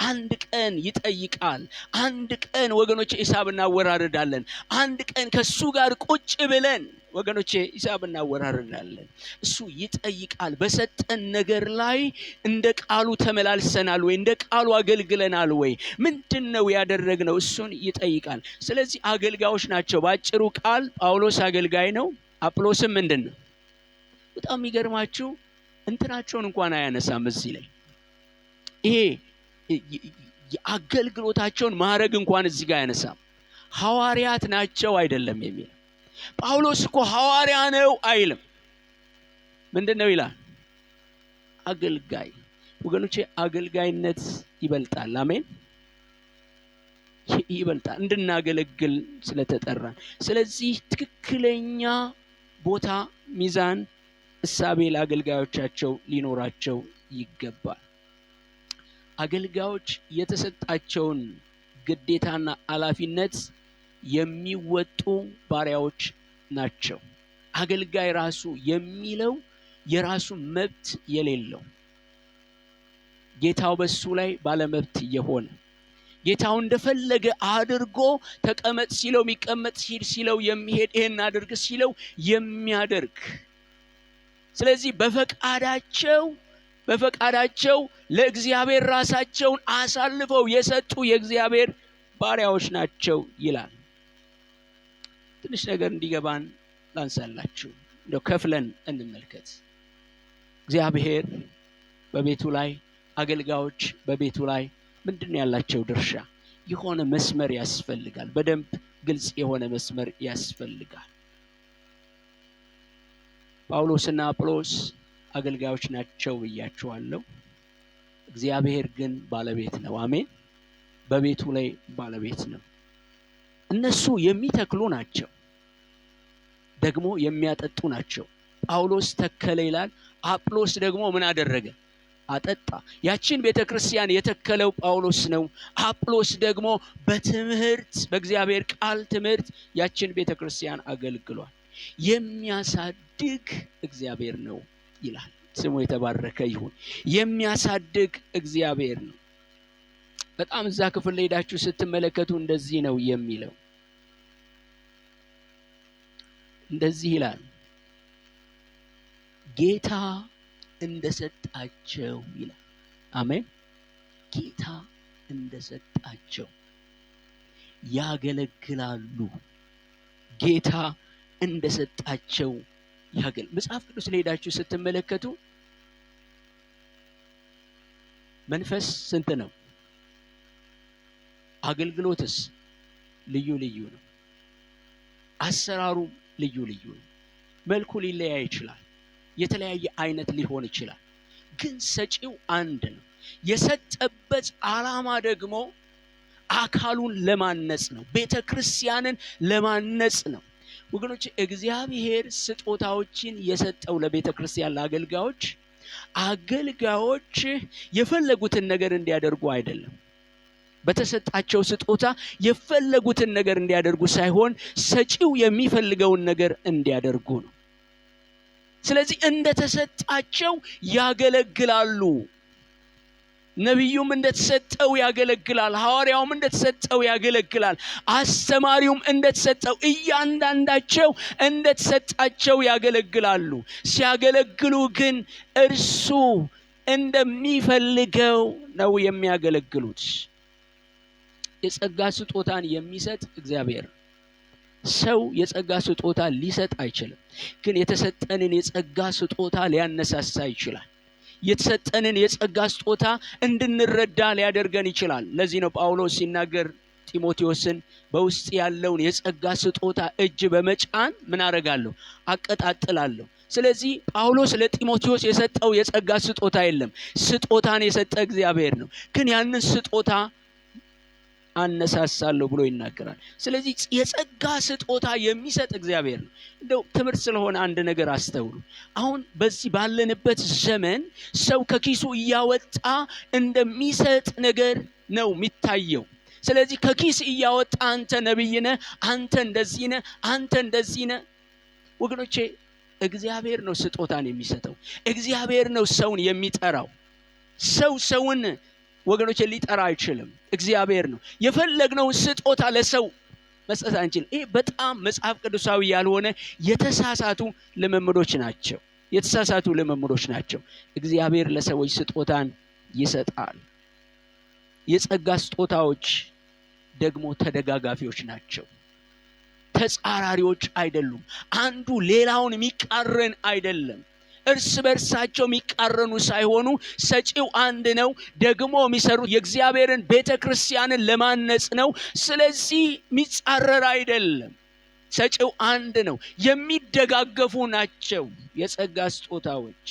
አንድ ቀን ይጠይቃል። አንድ ቀን ወገኖቼ ሂሳብ እናወራርዳለን። አንድ ቀን ከሱ ጋር ቁጭ ብለን ወገኖቼ ሂሳብ እናወራርዳለን። እሱ ይጠይቃል። በሰጠን ነገር ላይ እንደ ቃሉ ተመላልሰናል ወይ? እንደ ቃሉ አገልግለናል ወይ? ምንድነው ያደረግነው? እሱን ይጠይቃል። ስለዚህ አገልጋዮች ናቸው። ባጭሩ ቃል ጳውሎስ አገልጋይ ነው። አጵሎስም ምንድነው? በጣም የሚገርማችሁ እንትናቸውን እንኳን አያነሳም እዚህ ላይ። ይሄ የአገልግሎታቸውን ማዕረግ እንኳን እዚህ ጋር አያነሳም። ሐዋርያት ናቸው አይደለም የሚል። ጳውሎስ እኮ ሐዋርያ ነው አይልም። ምንድነው ይላል? አገልጋይ። ወገኖቼ አገልጋይነት ይበልጣል። አሜን። ይበልጣል እንድናገለግል ስለተጠራን። ስለዚህ ትክክለኛ ቦታ፣ ሚዛን፣ እሳቤ ለአገልጋዮቻቸው ሊኖራቸው ይገባል። አገልጋዮች የተሰጣቸውን ግዴታና ኃላፊነት የሚወጡ ባሪያዎች ናቸው። አገልጋይ ራሱ የሚለው የራሱ መብት የሌለው፣ ጌታው በሱ ላይ ባለመብት የሆነ፣ ጌታው እንደፈለገ አድርጎ ተቀመጥ ሲለው የሚቀመጥ፣ ሂድ ሲለው የሚሄድ፣ ይሄን አድርግ ሲለው የሚያደርግ። ስለዚህ በፈቃዳቸው ለእግዚአብሔር ራሳቸውን አሳልፈው የሰጡ የእግዚአብሔር ባሪያዎች ናቸው ይላል። ትንሽ ነገር እንዲገባን ላንሳላችሁ፣ እንደው ከፍለን እንመልከት። እግዚአብሔር በቤቱ ላይ፣ አገልጋዮች በቤቱ ላይ ምንድነው ያላቸው ድርሻ? የሆነ መስመር ያስፈልጋል። በደንብ ግልጽ የሆነ መስመር ያስፈልጋል። ጳውሎስና አጵሎስ አገልጋዮች ናቸው ብያቸዋለሁ። እግዚአብሔር ግን ባለቤት ነው። አሜን። በቤቱ ላይ ባለቤት ነው። እነሱ የሚተክሉ ናቸው፣ ደግሞ የሚያጠጡ ናቸው። ጳውሎስ ተከለ ይላል። አጵሎስ ደግሞ ምን አደረገ? አጠጣ። ያችን ቤተክርስቲያን የተከለው ጳውሎስ ነው። አጵሎስ ደግሞ በትምህርት፣ በእግዚአብሔር ቃል ትምህርት ያችን ቤተክርስቲያን አገልግሏል። የሚያሳድግ እግዚአብሔር ነው ይላል። ስሙ የተባረከ ይሁን። የሚያሳድግ እግዚአብሔር ነው። በጣም እዛ ክፍል ላይ ሄዳችሁ ስትመለከቱ እንደዚህ ነው የሚለው። እንደዚህ ይላል፣ ጌታ እንደሰጣቸው ይላል። አሜን። ጌታ እንደሰጣቸው ያገለግላሉ። ጌታ እንደሰጣቸው መጽሐፍ ቅዱስ ላይ ሄዳችሁ ስትመለከቱ መንፈስ ስንት ነው? አገልግሎትስ ልዩ ልዩ ነው። አሰራሩ ልዩ ልዩ ነው። መልኩ ሊለያይ ይችላል። የተለያየ አይነት ሊሆን ይችላል። ግን ሰጪው አንድ ነው። የሰጠበት ዓላማ ደግሞ አካሉን ለማነጽ ነው። ቤተክርስቲያንን ለማነጽ ነው። ወገኖች እግዚአብሔር ስጦታዎችን የሰጠው ለቤተክርስቲያን ለአገልጋዮች፣ አገልጋዮች የፈለጉትን ነገር እንዲያደርጉ አይደለም። በተሰጣቸው ስጦታ የፈለጉትን ነገር እንዲያደርጉ ሳይሆን ሰጪው የሚፈልገውን ነገር እንዲያደርጉ ነው። ስለዚህ እንደተሰጣቸው ያገለግላሉ። ነብዩም እንደተሰጠው ያገለግላል። ሐዋርያውም እንደተሰጠው ያገለግላል። አስተማሪውም እንደተሰጠው፣ እያንዳንዳቸው እንደተሰጣቸው ያገለግላሉ። ሲያገለግሉ ግን እርሱ እንደሚፈልገው ነው የሚያገለግሉት። የጸጋ ስጦታን የሚሰጥ እግዚአብሔር። ሰው የጸጋ ስጦታ ሊሰጥ አይችልም፣ ግን የተሰጠንን የጸጋ ስጦታ ሊያነሳሳ ይችላል። የተሰጠንን የጸጋ ስጦታ እንድንረዳ ሊያደርገን ይችላል። ለዚህ ነው ጳውሎስ ሲናገር ጢሞቴዎስን በውስጥ ያለውን የጸጋ ስጦታ እጅ በመጫን ምን አደርጋለሁ? አቀጣጥላለሁ። ስለዚህ ጳውሎስ ለጢሞቴዎስ የሰጠው የጸጋ ስጦታ የለም። ስጦታን የሰጠ እግዚአብሔር ነው። ግን ያንን ስጦታ አነሳሳለሁ ብሎ ይናገራል። ስለዚህ የጸጋ ስጦታ የሚሰጥ እግዚአብሔር ነው። እንደው ትምህርት ስለሆነ አንድ ነገር አስተውሉ። አሁን በዚህ ባለንበት ዘመን ሰው ከኪሱ እያወጣ እንደሚሰጥ ነገር ነው የሚታየው። ስለዚህ ከኪስ እያወጣ አንተ ነብይ ነህ፣ አንተ እንደዚህ ነህ፣ አንተ እንደዚህ ነህ። ወገኖቼ እግዚአብሔር ነው ስጦታን የሚሰጠው። እግዚአብሔር ነው ሰውን የሚጠራው። ሰውን ወገኖች ሊጠራ አይችልም። እግዚአብሔር ነው። የፈለግነው ስጦታ ለሰው መስጠት አንችልም። ይሄ በጣም መጽሐፍ ቅዱሳዊ ያልሆነ የተሳሳቱ ልምምዶች ናቸው። የተሳሳቱ ልምምዶች ናቸው። እግዚአብሔር ለሰዎች ስጦታን ይሰጣል። የጸጋ ስጦታዎች ደግሞ ተደጋጋፊዎች ናቸው። ተጻራሪዎች አይደሉም። አንዱ ሌላውን የሚቃረን አይደለም። እርስ በርሳቸው የሚቃረኑ ሳይሆኑ ሰጪው አንድ ነው። ደግሞ የሚሰሩት የእግዚአብሔርን ቤተክርስቲያንን ለማነጽ ነው። ስለዚህ የሚጻረር አይደለም። ሰጪው አንድ ነው። የሚደጋገፉ ናቸው የጸጋ ስጦታዎች።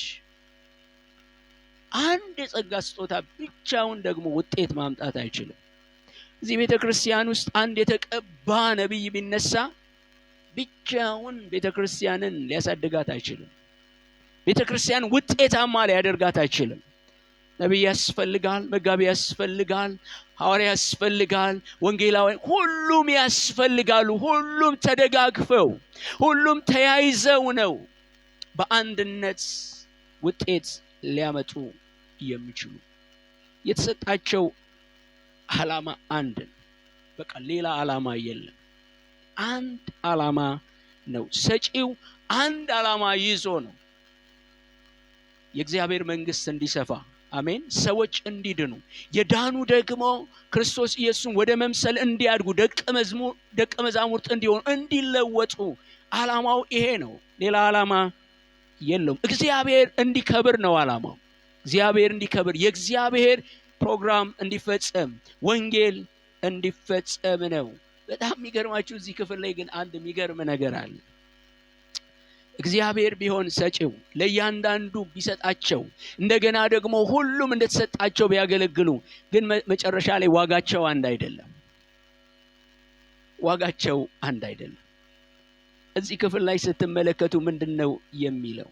አንድ የጸጋ ስጦታ ብቻውን ደግሞ ውጤት ማምጣት አይችልም። እዚህ ቤተክርስቲያን ውስጥ አንድ የተቀባ ነብይ ቢነሳ ብቻውን ቤተክርስቲያንን ሊያሳድጋት አይችልም። ቤተክርስቲያን ውጤታማ ሊያደርጋት አይችልም። ነብይ ያስፈልጋል፣ መጋቢ ያስፈልጋል፣ ሐዋርያ ያስፈልጋል፣ ወንጌላዊ፣ ሁሉም ያስፈልጋሉ። ሁሉም ተደጋግፈው፣ ሁሉም ተያይዘው ነው በአንድነት ውጤት ሊያመጡ የሚችሉ። የተሰጣቸው ዓላማ አንድ ነው። በቃ ሌላ ዓላማ የለም። አንድ ዓላማ ነው። ሰጪው አንድ ዓላማ ይዞ ነው። የእግዚአብሔር መንግስት እንዲሰፋ፣ አሜን፣ ሰዎች እንዲድኑ፣ የዳኑ ደግሞ ክርስቶስ ኢየሱስን ወደ መምሰል እንዲያድጉ፣ ደቀ መዛሙርት እንዲሆኑ፣ እንዲለወጡ ዓላማው ይሄ ነው። ሌላ ዓላማ የለውም። እግዚአብሔር እንዲከብር ነው ዓላማው። እግዚአብሔር እንዲከብር፣ የእግዚአብሔር ፕሮግራም እንዲፈጸም፣ ወንጌል እንዲፈጸም ነው። በጣም የሚገርማችሁ እዚህ ክፍል ላይ ግን አንድ የሚገርም ነገር አለ። እግዚአብሔር ቢሆን ሰጪው ለእያንዳንዱ ቢሰጣቸው፣ እንደገና ደግሞ ሁሉም እንደተሰጣቸው ቢያገለግሉ፣ ግን መጨረሻ ላይ ዋጋቸው አንድ አይደለም። ዋጋቸው አንድ አይደለም። እዚህ ክፍል ላይ ስትመለከቱ ምንድነው የሚለው?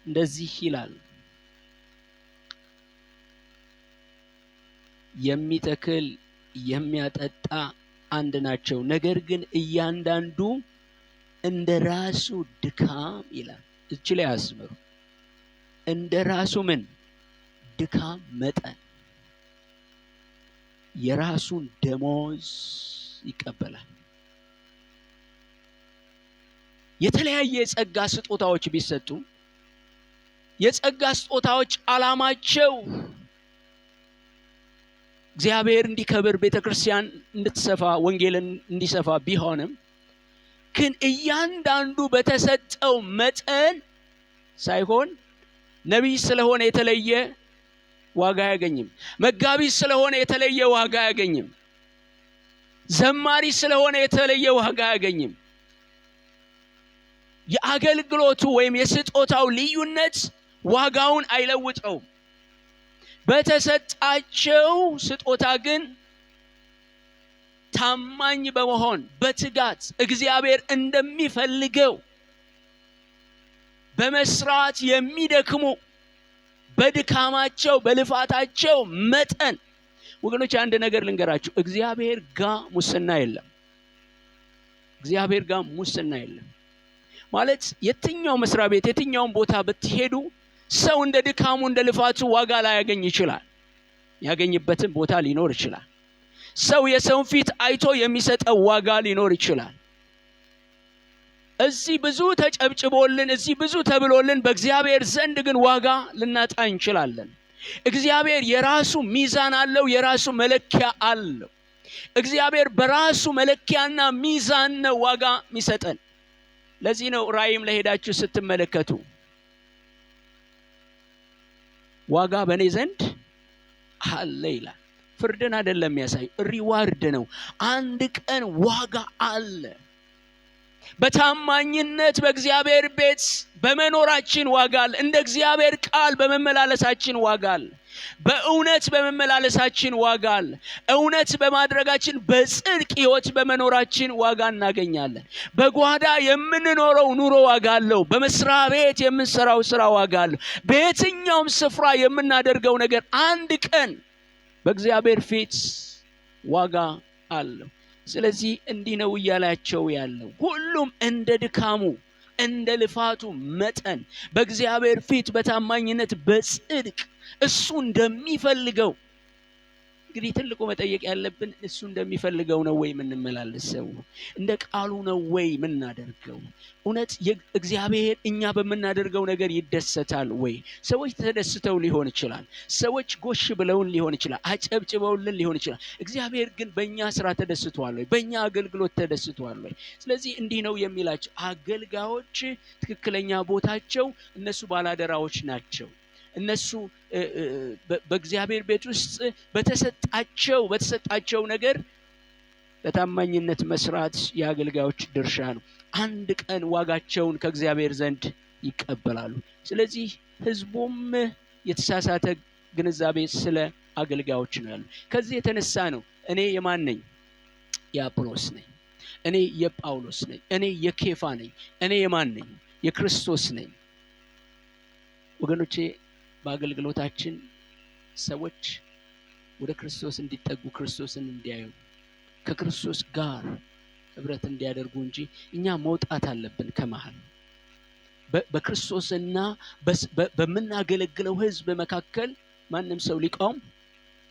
እንደዚህ ይላል፣ የሚተክል የሚያጠጣ አንድ ናቸው፣ ነገር ግን እያንዳንዱ እንደራሱ ድካም ይላል። እቺ ላይ አስምሩ። እንደራሱ ምን ድካም መጠን የራሱን ደሞዝ ይቀበላል። የተለያየ የጸጋ ስጦታዎች ቢሰጡ፣ የጸጋ ስጦታዎች ዓላማቸው እግዚአብሔር እንዲከብር፣ ቤተክርስቲያን እንድትሰፋ፣ ወንጌልን እንዲሰፋ ቢሆንም ግን እያንዳንዱ በተሰጠው መጠን ሳይሆን ነቢይ ስለሆነ የተለየ ዋጋ አያገኝም። መጋቢ ስለሆነ የተለየ ዋጋ አያገኝም። ዘማሪ ስለሆነ የተለየ ዋጋ አያገኝም። የአገልግሎቱ ወይም የስጦታው ልዩነት ዋጋውን አይለውጠውም። በተሰጣቸው ስጦታ ግን ታማኝ በመሆን በትጋት እግዚአብሔር እንደሚፈልገው በመስራት የሚደክሙ፣ በድካማቸው በልፋታቸው መጠን። ወገኖች አንድ ነገር ልንገራችሁ፣ እግዚአብሔር ጋር ሙስና የለም። እግዚአብሔር ጋር ሙስና የለም ማለት የትኛው መስሪያ ቤት የትኛውን ቦታ ብትሄዱ ሰው እንደ ድካሙ እንደ ልፋቱ ዋጋ ላይ ያገኝ ይችላል። ያገኝበትን ቦታ ሊኖር ይችላል። ሰው የሰውን ፊት አይቶ የሚሰጠው ዋጋ ሊኖር ይችላል። እዚህ ብዙ ተጨብጭቦልን፣ እዚህ ብዙ ተብሎልን፣ በእግዚአብሔር ዘንድ ግን ዋጋ ልናጣ እንችላለን። እግዚአብሔር የራሱ ሚዛን አለው፣ የራሱ መለኪያ አለው። እግዚአብሔር በራሱ መለኪያና ሚዛን ነው ዋጋ የሚሰጠን። ለዚህ ነው ራእይም ለሄዳችሁ ስትመለከቱ ዋጋ በእኔ ዘንድ አለ ይላል። ፍርድን አይደለም የሚያሳይ፣ ሪዋርድ ነው። አንድ ቀን ዋጋ አለ። በታማኝነት በእግዚአብሔር ቤት በመኖራችን ዋጋ አለ። እንደ እግዚአብሔር ቃል በመመላለሳችን ዋጋ አለ። በእውነት በመመላለሳችን ዋጋ አለ። እውነት በማድረጋችን በጽድቅ ሕይወት በመኖራችን ዋጋ እናገኛለን። በጓዳ የምንኖረው ኑሮ ዋጋ አለው። በመስሪያ ቤት የምንሰራው ስራ ዋጋ አለው። በየትኛውም ስፍራ የምናደርገው ነገር አንድ ቀን በእግዚአብሔር ፊት ዋጋ አለው። ስለዚህ እንዲህ ነው እያላቸው ያለው፣ ሁሉም እንደ ድካሙ እንደ ልፋቱ መጠን በእግዚአብሔር ፊት በታማኝነት በጽድቅ እሱ እንደሚፈልገው። እንግዲህ ትልቁ መጠየቅ ያለብን እሱ እንደሚፈልገው ነው ወይ የምንመላለሰው? እንደ ቃሉ ነው ወይ የምናደርገው? እውነት እግዚአብሔር እኛ በምናደርገው ነገር ይደሰታል ወይ? ሰዎች ተደስተው ሊሆን ይችላል። ሰዎች ጎሽ ብለውን ሊሆን ይችላል። አጨብጭበውልን ሊሆን ይችላል። እግዚአብሔር ግን በእኛ ስራ ተደስቷል ወይ? በእኛ አገልግሎት ተደስቷል ወይ? ስለዚህ እንዲህ ነው የሚላቸው፣ አገልጋዮች ትክክለኛ ቦታቸው፣ እነሱ ባላደራዎች ናቸው። እነሱ በእግዚአብሔር ቤት ውስጥ በተሰጣቸው ነገር በታማኝነት መስራት የአገልጋዮች ድርሻ ነው። አንድ ቀን ዋጋቸውን ከእግዚአብሔር ዘንድ ይቀበላሉ። ስለዚህ ህዝቡም የተሳሳተ ግንዛቤ ስለ አገልጋዮች ነው ያለው። ከዚህ የተነሳ ነው እኔ የማን ነኝ? የአጵሎስ ነኝ፣ እኔ የጳውሎስ ነኝ፣ እኔ የኬፋ ነኝ፣ እኔ የማን ነኝ? የክርስቶስ ነኝ። ወገኖቼ በአገልግሎታችን ሰዎች ወደ ክርስቶስ እንዲጠጉ፣ ክርስቶስን እንዲያዩ፣ ከክርስቶስ ጋር ህብረት እንዲያደርጉ እንጂ እኛ መውጣት አለብን ከመሃል። በክርስቶስና በምናገለግለው ህዝብ መካከል ማንም ሰው ሊቆም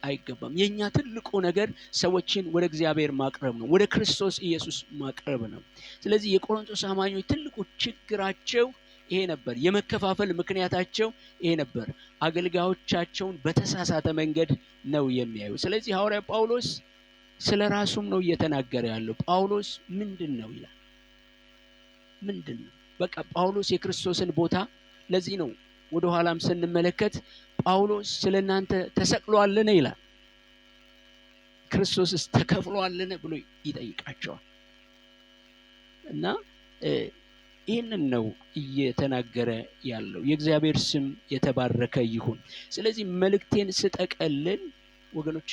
አይገባም። የኛ ትልቁ ነገር ሰዎችን ወደ እግዚአብሔር ማቅረብ ነው፣ ወደ ክርስቶስ ኢየሱስ ማቅረብ ነው። ስለዚህ የቆሮንቶስ አማኞች ትልቁ ችግራቸው ይሄ ነበር። የመከፋፈል ምክንያታቸው ይሄ ነበር። አገልጋዮቻቸውን በተሳሳተ መንገድ ነው የሚያዩ። ስለዚህ ሐዋርያ ጳውሎስ ስለ ራሱም ነው እየተናገረ ያለው። ጳውሎስ ምንድነው ይላል? ምንድነው? በቃ ጳውሎስ የክርስቶስን ቦታ፣ ለዚህ ነው ወደ ኋላም ስንመለከት ጳውሎስ ስለናንተ ተሰቅሏልን ይላል። ክርስቶስስ ተከፍሏልን ብሎ ይጠይቃቸዋል። እና ይህንን ነው እየተናገረ ያለው። የእግዚአብሔር ስም የተባረከ ይሁን። ስለዚህ መልእክቴን ስጠቀልል ወገኖቼ፣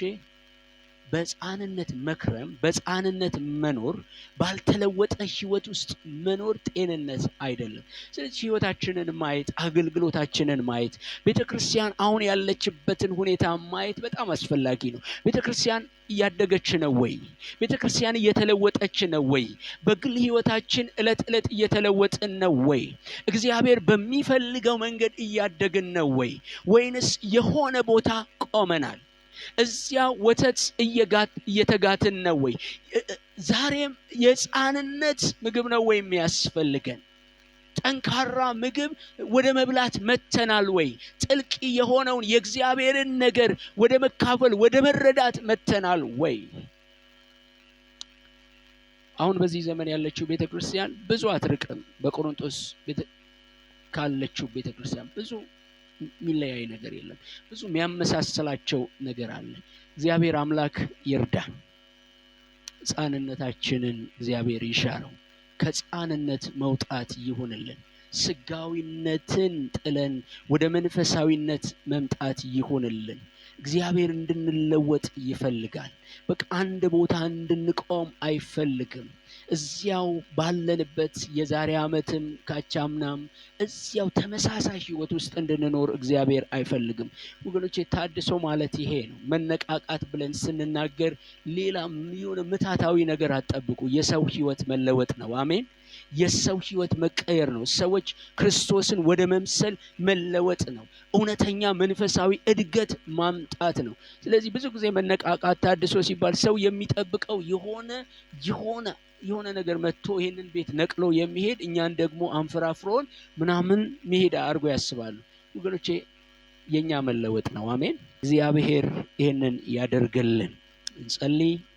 በሕፃንነት መክረም፣ በሕፃንነት መኖር፣ ባልተለወጠ ህይወት ውስጥ መኖር ጤንነት አይደለም። ስለዚህ ህይወታችንን ማየት፣ አገልግሎታችንን ማየት፣ ቤተክርስቲያን አሁን ያለችበትን ሁኔታ ማየት በጣም አስፈላጊ ነው። ቤተክርስቲያን እያደገች ነው ወይ? ቤተክርስቲያን እየተለወጠች ነው ወይ? በግል ህይወታችን ዕለት ዕለት እየተለወጥን ነው ወይ? እግዚአብሔር በሚፈልገው መንገድ እያደግን ነው ወይ? ወይንስ የሆነ ቦታ ቆመናል? እዚያ ወተት እየተጋትን ነው ወይ? ዛሬም የሕፃንነት ምግብ ነው ወይ የሚያስፈልገን? ጠንካራ ምግብ ወደ መብላት መተናል ወይ? ጥልቅ የሆነውን የእግዚአብሔርን ነገር ወደ መካፈል፣ ወደ መረዳት መተናል ወይ? አሁን በዚህ ዘመን ያለችው ቤተክርስቲያን ብዙ አትርቅም። በቆሮንቶስ ካለችው ቤተክርስቲያን ብዙ የሚለያይ ነገር የለም። ብዙ የሚያመሳስላቸው ነገር አለ። እግዚአብሔር አምላክ ይርዳን። ሕፃንነታችንን እግዚአብሔር ይሻረው። ከሕፃንነት መውጣት ይሁንልን። ስጋዊነትን ጥለን ወደ መንፈሳዊነት መምጣት ይሁንልን። እግዚአብሔር እንድንለወጥ ይፈልጋል። በቃ አንድ ቦታ እንድንቆም አይፈልግም። እዚያው ባለንበት የዛሬ ዓመትም ካቻምናም እዚያው ተመሳሳይ ህይወት ውስጥ እንድንኖር እግዚአብሔር አይፈልግም። ወገኖቼ ታድሶ ማለት ይሄ ነው። መነቃቃት ብለን ስንናገር ሌላ የሆነ ምታታዊ ነገር አትጠብቁ። የሰው ህይወት መለወጥ ነው። አሜን። የሰው ህይወት መቀየር ነው። ሰዎች ክርስቶስን ወደ መምሰል መለወጥ ነው። እውነተኛ መንፈሳዊ እድገት ማምጣት ነው። ስለዚህ ብዙ ጊዜ መነቃቃት፣ ታድሶ ሲባል ሰው የሚጠብቀው የሆነ ነገር መጥቶ ይሄንን ቤት ነቅሎ የሚሄድ እኛን ደግሞ አንፈራፍሮን ምናምን መሄድ አድርጎ ያስባሉ። ወገኖቼ የኛ መለወጥ ነው። አሜን። እግዚአብሔር ይሄንን ያደርግልን። እንጸልይ።